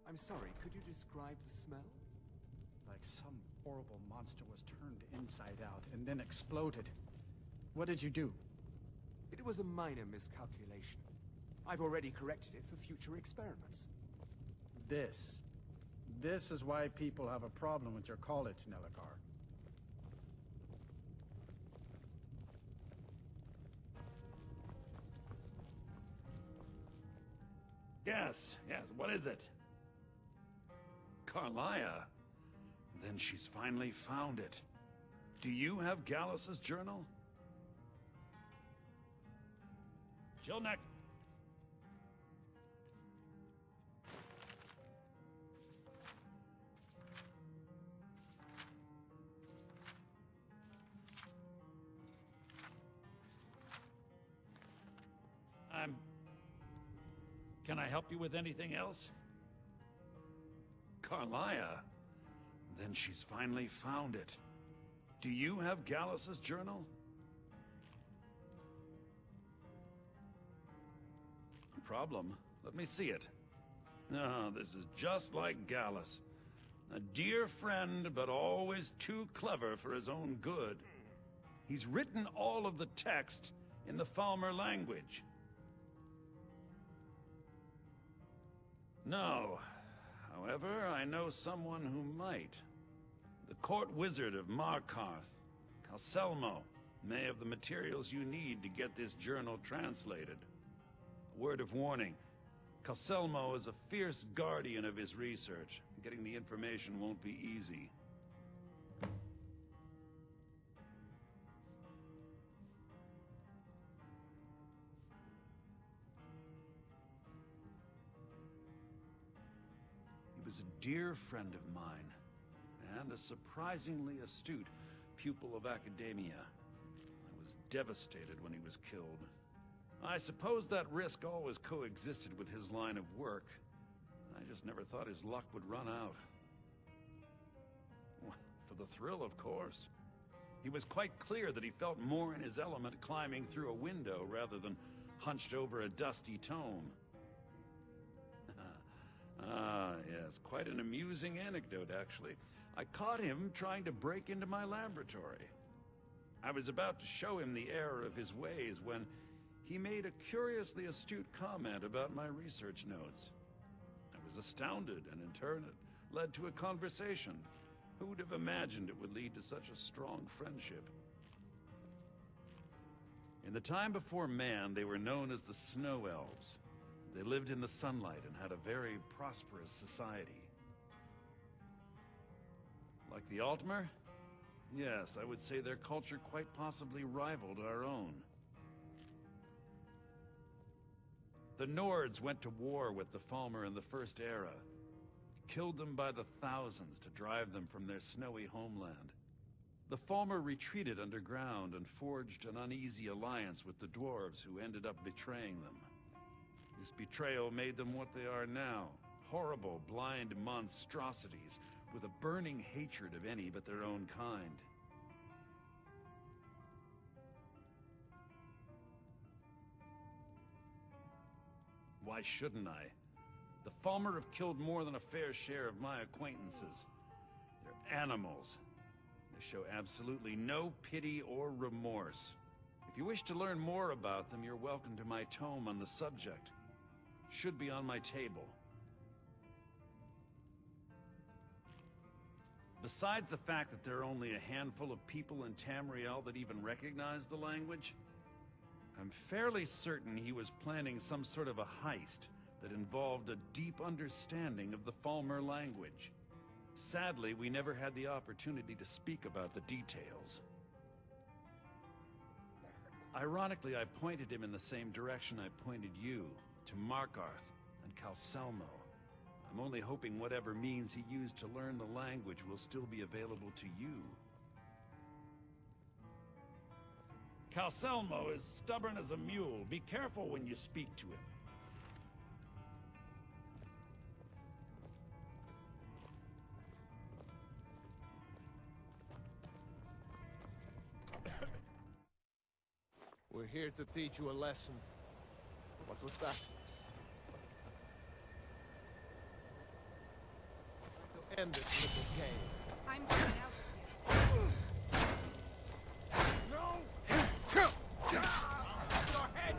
I'm sorry, could you describe the smell? Like some horrible monster was turned inside out and then exploded. What did you do? It was a minor miscalculation. I've already corrected it for future experiments. This is why people have a problem with your college, Nelligar. Yes, what is it? Carlia? Then she's finally found it. Do you have Gallus's journal? Chill next. Can I help you with anything else? Carlia? Then she's finally found it. Do you have Gallus's journal? No problem. Let me see it. Oh, this is just like Gallus. A dear friend, but always too clever for his own good. He's written all of the text in the Falmer language. No. However, I know someone who might. The court wizard of Markarth, Calselmo, may have the materials you need to get this journal translated. A word of warning, Calselmo is a fierce guardian of his research. Getting the information won't be easy. He was a dear friend of mine, and a surprisingly astute pupil of academia. I was devastated when he was killed. I suppose that risk always coexisted with his line of work. I just never thought his luck would run out. For the thrill, of course. He was quite clear that he felt more in his element climbing through a window rather than hunched over a dusty tome. Yes, quite an amusing anecdote, actually. I caught him trying to break into my laboratory. I was about to show him the error of his ways when he made a curiously astute comment about my research notes. I was astounded, and in turn it led to a conversation. Who would have imagined it would lead to such a strong friendship? In the time before man, they were known as the Snow Elves. They lived in the sunlight and had a very prosperous society. Like the Altmer? Yes, I would say their culture quite possibly rivaled our own. The Nords went to war with the Falmer in the First Era, killed them by the thousands to drive them from their snowy homeland. The Falmer retreated underground and forged an uneasy alliance with the dwarves who ended up betraying them. This betrayal made them what they are now, horrible, blind monstrosities with a burning hatred of any but their own kind. Why shouldn't I? The Falmer have killed more than a fair share of my acquaintances. They're animals. They show absolutely no pity or remorse. If you wish to learn more about them, you're welcome to my tome on the subject. Should be on my table. Besides the fact that there are only a handful of people in Tamriel that even recognize the language, I'm fairly certain he was planning some sort of a heist that involved a deep understanding of the Falmer language. Sadly, we never had the opportunity to speak about the details. Ironically, I pointed him in the same direction I pointed you, to Markarth and Calselmo. I'm only hoping whatever means he used to learn the language will still be available to you. Calselmo is stubborn as a mule. Be careful when you speak to him. We're here to teach you a lesson. What was that? End this little game. I'm getting out of here. No! Your head!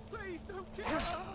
Please don't kill her!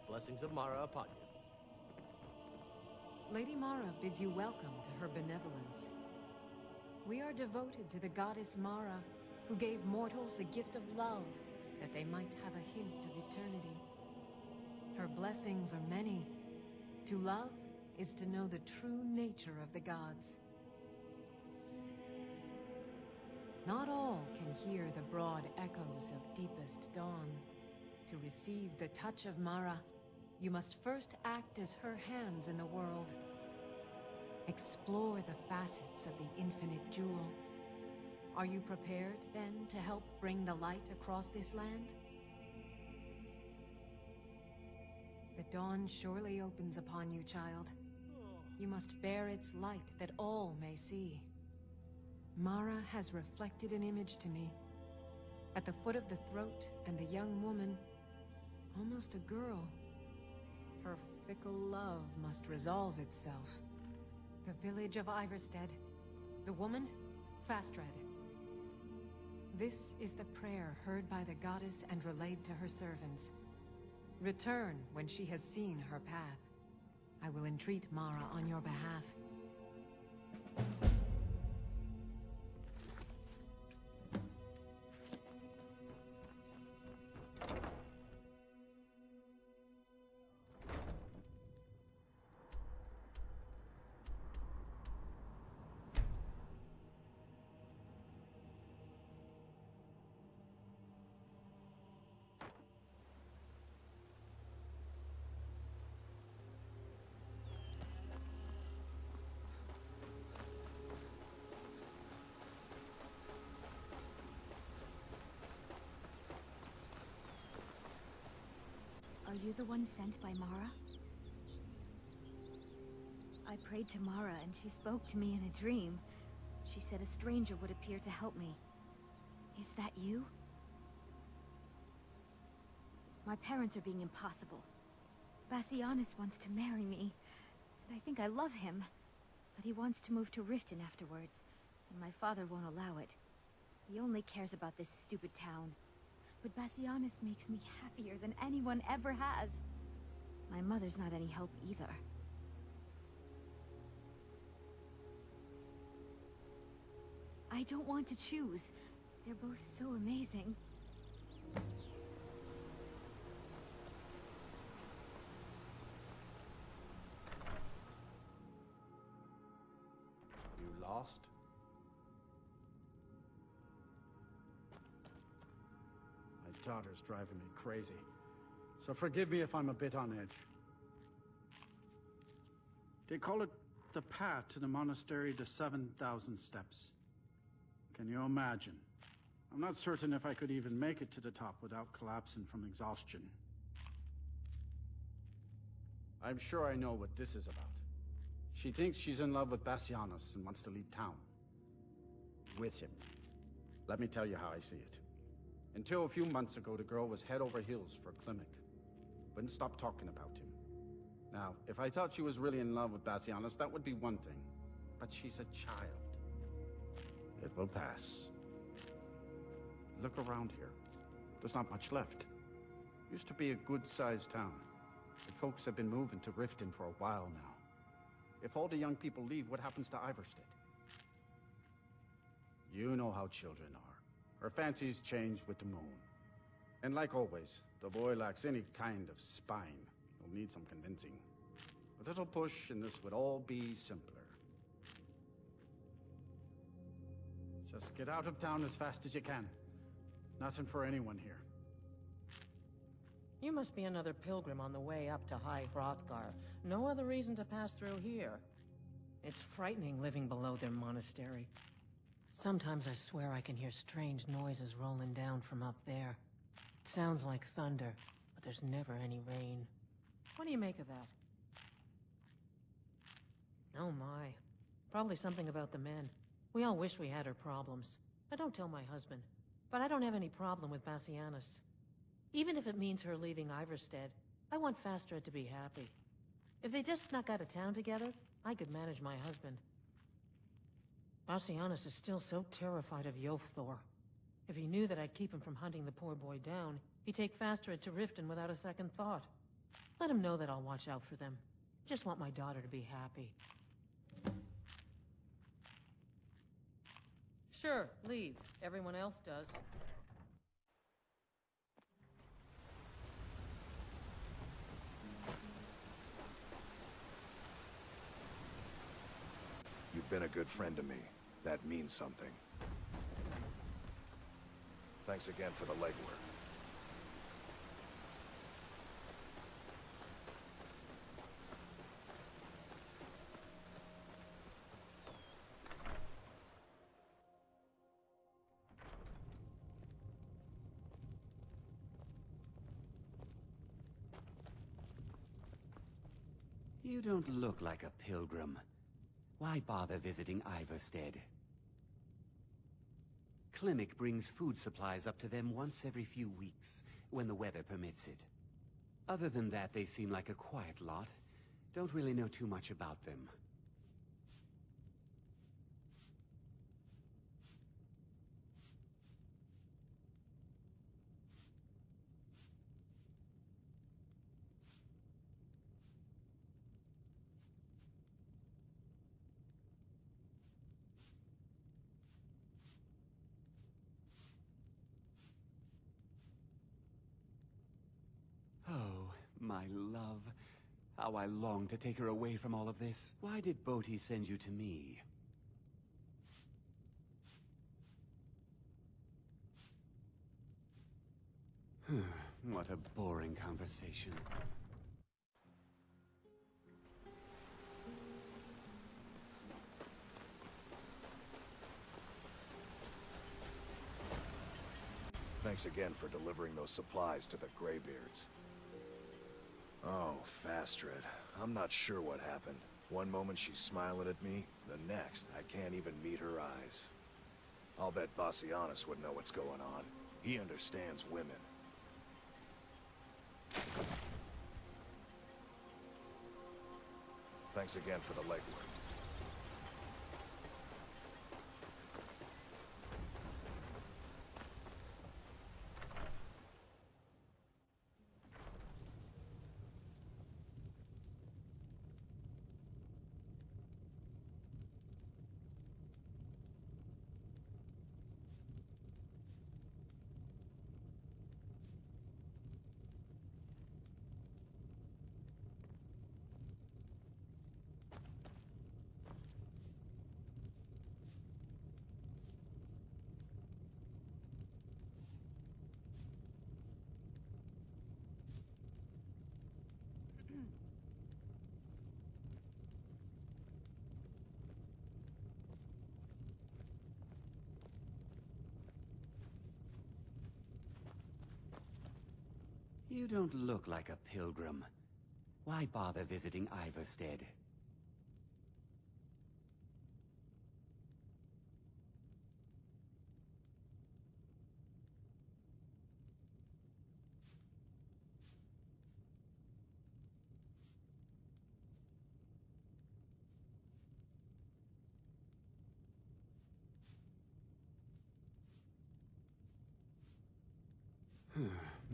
Blessings of Mara upon you. Lady Mara bids you welcome to her benevolence. We are devoted to the goddess Mara, who gave mortals the gift of love, that they might have a hint of eternity. Her blessings are many. To love is to know the true nature of the gods. Not all can hear the broad echoes of deepest dawn. To receive the touch of Mara, you must first act as her hands in the world. Explore the facets of the infinite jewel. Are you prepared, then, to help bring the light across this land? The dawn surely opens upon you, child. You must bear its light that all may see. Mara has reflected an image to me. At the foot of the throat and the young woman, almost a girl. Her fickle love must resolve itself. The village of Ivarstead. The woman, Fastred. This is the prayer heard by the goddess and relayed to her servants. Return when she has seen her path. I will entreat Mara on your behalf. Are you the one sent by Mara? I prayed to Mara and she spoke to me in a dream. She said a stranger would appear to help me. Is that you? My parents are being impossible. Bassianus wants to marry me, and I think I love him. But he wants to move to Riften afterwards, and my father won't allow it. He only cares about this stupid town. But Bassianus makes me happier than anyone ever has. My mother's not any help either. I don't want to choose. They're both so amazing. You lost? My daughter's driving me crazy. So forgive me if I'm a bit on edge. They call it the path to the monastery to 7,000 steps. Can you imagine? I'm not certain if I could even make it to the top without collapsing from exhaustion. I'm sure I know what this is about. She thinks she's in love with Bassianus and wants to leave town. With him. Let me tell you how I see it. Until a few months ago, the girl was head over heels for Klimek. Wouldn't stop talking about him. Now, if I thought she was really in love with Bassianus, that would be one thing. But she's a child. It will pass. Look around here. There's not much left. Used to be a good-sized town. The folks have been moving to Riften for a while now. If all the young people leave, what happens to Ivarstead? You know how children are. Her fancies change with the moon. And like always, the boy lacks any kind of spine. He'll need some convincing. A little push and this would all be simpler. Just get out of town as fast as you can. Nothing for anyone here. You must be another pilgrim on the way up to High Hrothgar. No other reason to pass through here. It's frightening living below their monastery. Sometimes I swear I can hear strange noises rolling down from up there. It sounds like thunder, but there's never any rain. What do you make of that? Oh my. Probably something about the men. We all wish we had her problems. I don't tell my husband, but I don't have any problem with Bassianus. Even if it means her leaving Ivarstead, I want Fastred to be happy. If they just snuck out of town together, I could manage my husband. Bassianus is still so terrified of Yofthor. If he knew that I'd keep him from hunting the poor boy down, he'd take Fastred to Riften without a second thought. Let him know that I'll watch out for them. Just want my daughter to be happy. Sure, leave. Everyone else does. You've been a good friend to me. That means something. Thanks again for the legwork. You don't look like a pilgrim. Why bother visiting Ivarstead? Klimek brings food supplies up to them once every few weeks, when the weather permits it. Other than that, they seem like a quiet lot. Don't really know too much about them. Oh, my love. How I long to take her away from all of this. Why did Bodhi send you to me? What a boring conversation. Thanks again for delivering those supplies to the Greybeards. Oh, Fastred. I'm not sure what happened. One moment she's smiling at me, the next, I can't even meet her eyes. I'll bet Bassianus would know what's going on. He understands women. Thanks again for the legwork. You don't look like a pilgrim. Why bother visiting Ivarstead?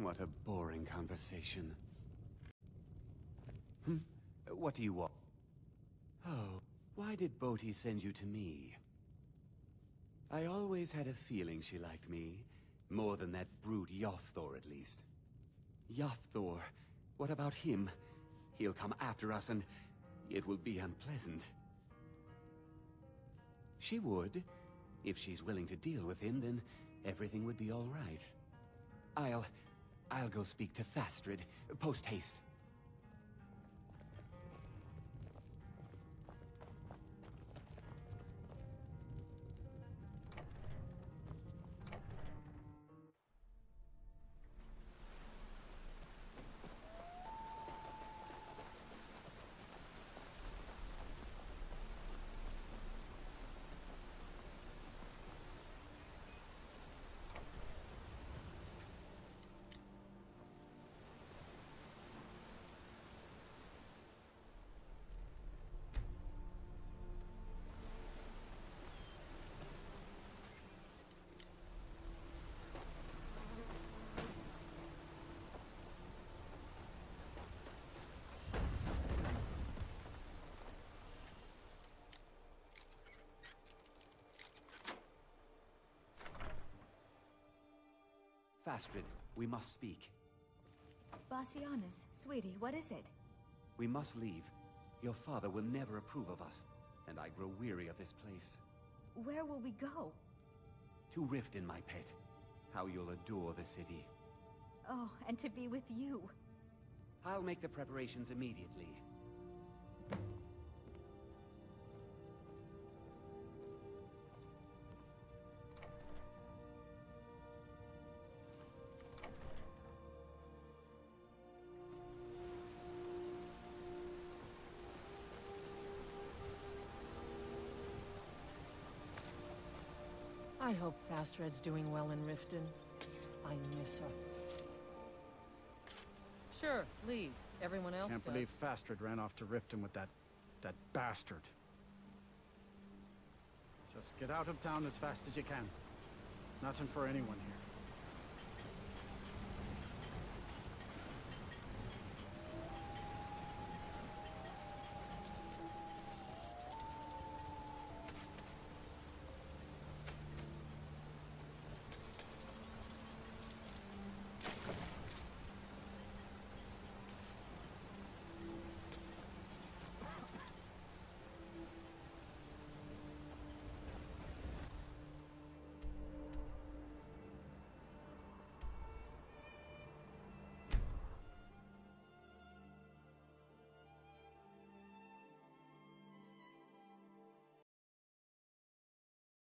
What a boring conversation. What do you want? Oh, why did Bodhi send you to me? I always had a feeling she liked me. More than that brute Yothor, at least. Yothor, what about him? He'll come after us and it will be unpleasant. She would. If she's willing to deal with him, then everything would be all right. I'll go speak to Fastred, post-haste. Fastred, we must speak. Bassianus, sweetie, what is it? We must leave. Your father will never approve of us, and I grow weary of this place. Where will we go? To Riften, my pet. How you'll adore the city. Oh, and to be with you. I'll make the preparations immediately. I hope Fastred's doing well in Riften. I miss her. Sure, leave. Everyone else Can't does. believe Fastred ran off to Riften with that bastard. Just get out of town as fast as you can. Nothing for anyone here.